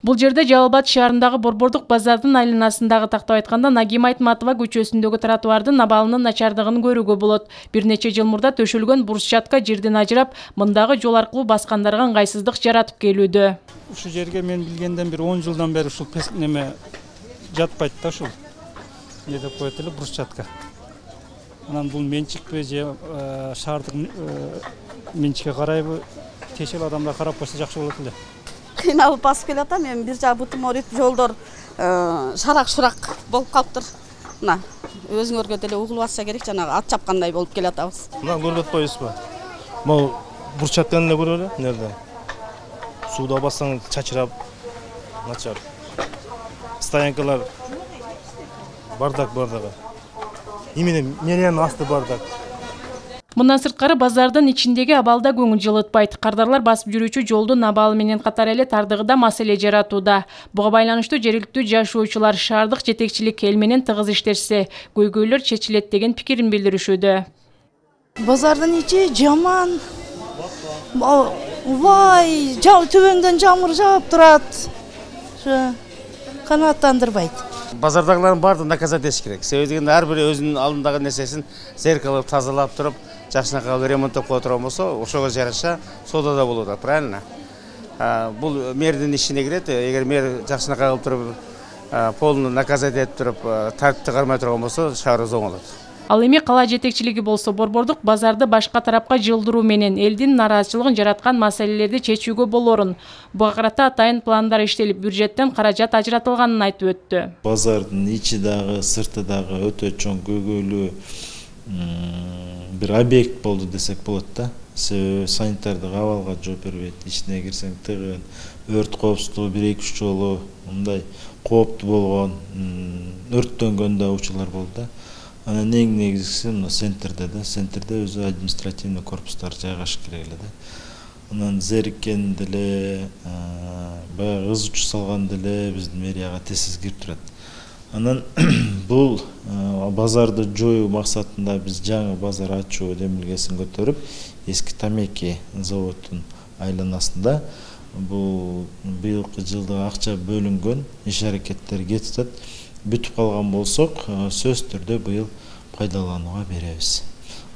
Бул жерде Жалал Абад шаарындагы Борбордук базардын айланасындагы тактап айтканда Нагима Айтматова көчөсүндөгү тротуардын абалынын начардыгын көрүүгө болот. Бир нече жыл мурда төшөлгөн брусчатка жерден ажырап, мындагы жол аркылуу баскандарга ыңгайсыздык жаратып келүүдө. Ушул жерге мен билгенден бир 10 жылдан бери ушул неме жатпайт да, ушул. Не деп коет эле брусчатка. Анан бул менчикпи же шаардык менчикке карайбы, тешел адамдар карап койсо жакшы болот эле. Кыйналып басып келатам, мен бир жагы бутум ооруйт, жолдор шарак-шурак болуп калыптыр. Мына өзүңөргө деле угулуп атса керек, жанагы ат чапкандай болуп келатабыз. Мына көрүп атпайбызбы? Могу брусчатканы эле көрүп эле, нерде. Сууда бассаң чачырап, начар. Стоянкалар бардак. Именно мерянын асты бардак. Мындан сырткары базардын ичиндеги абалда көңүл жылытпайт. Кардарлар басып жүрүүчү жолдун абалы менен катар эле тардыгы да маселе жаратууда. Буга байланыштуу жергиликтүү жашоочулар шаардык жетекчилик эл менен тыгыз иштешсе, көйгөйлөр чечилет деген пикирин билдиришүүдө. Базардын ичи жаман. Вай, төбөңдөн жамгыр жаап турат. Канааттандырбайт. Базардагылардын баардыгын наказать этиш керек. Себеби дегенде ар бири өзүнүн алдындагы нерсесин зеркалып, тазалап туруп, жакшынакай ремонттоп кое турган болсо, ошого жараша соодада болуп атат, правильно? Бул мэрдин ишине кирет. Эгер мэр жакшынакай кылып туруп, полный наказать этип туруп, тартипти кармай турган болсо, шаар оңолот. Ал эми кала жетекчилиги болсо борбордук базарды башка тарапка жылдыруу менен элдин нааразычылыгын жараткан маселелерди чечүүгө болорун. Буга карата атайын пландар иштелип, бюджеттен каражат ажыратылганын айтып өттү. Базардын ичи дагы, сырты дагы өтө чоң көйгөйлүү бир объект болду десек болот да. Себеби санитардык абалга жооп бербейт. Ичине кирсең тыгын, өрт коопсуздугу 1-2 жолу мындай кооптуу болгон, өрттөнгөн да учурлар болду да. Анан эң негизгиси мына центрде өзү административный корпустар жайгашыш керек эле да. Анан зериккен деле, баягы ыз учу салган деле биздин мэрияга тезсиз кирип турат. Анан бул базарды жоюу максатында биз жаңы базар ачуу демилгесин көтөрүп, эски тамеки заводунун айланасында бул быйылкы жылда акча бөлүнгөн, иш аракеттер кетип атат. Бүтүп калган болсок, сөз түрдө быйыл пайдаланууга беребиз.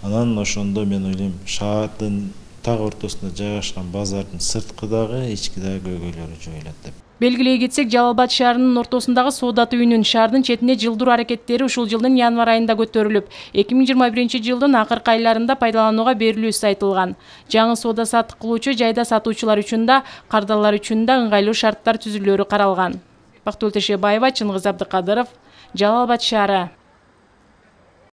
Анан ошондо мен ойлойм, шаардын так ортосунда жайгашкан базардын сырткы дагы, ички дагы көйгөйлөрү жоюлат деп. Белгилей кетсек, Жалал Абад шаарынын ортосундагы соода үйүнүн шаардын четине жылдыруу аракеттери ушул жылдын январь айында көтөрүлүп, 2021 жылдын акыркы айларында пайдаланууга берилүүсү айтылган. Жаңы соода саттык кылуучу жайда сатуучулар үчүн да, кардарлар үчүн да ыңгайлуу шарттар түзүлөрү каралган. Бактыгүл Тешебаева, Чыңгыз Абдыкадыров, Жалал Абад шаары.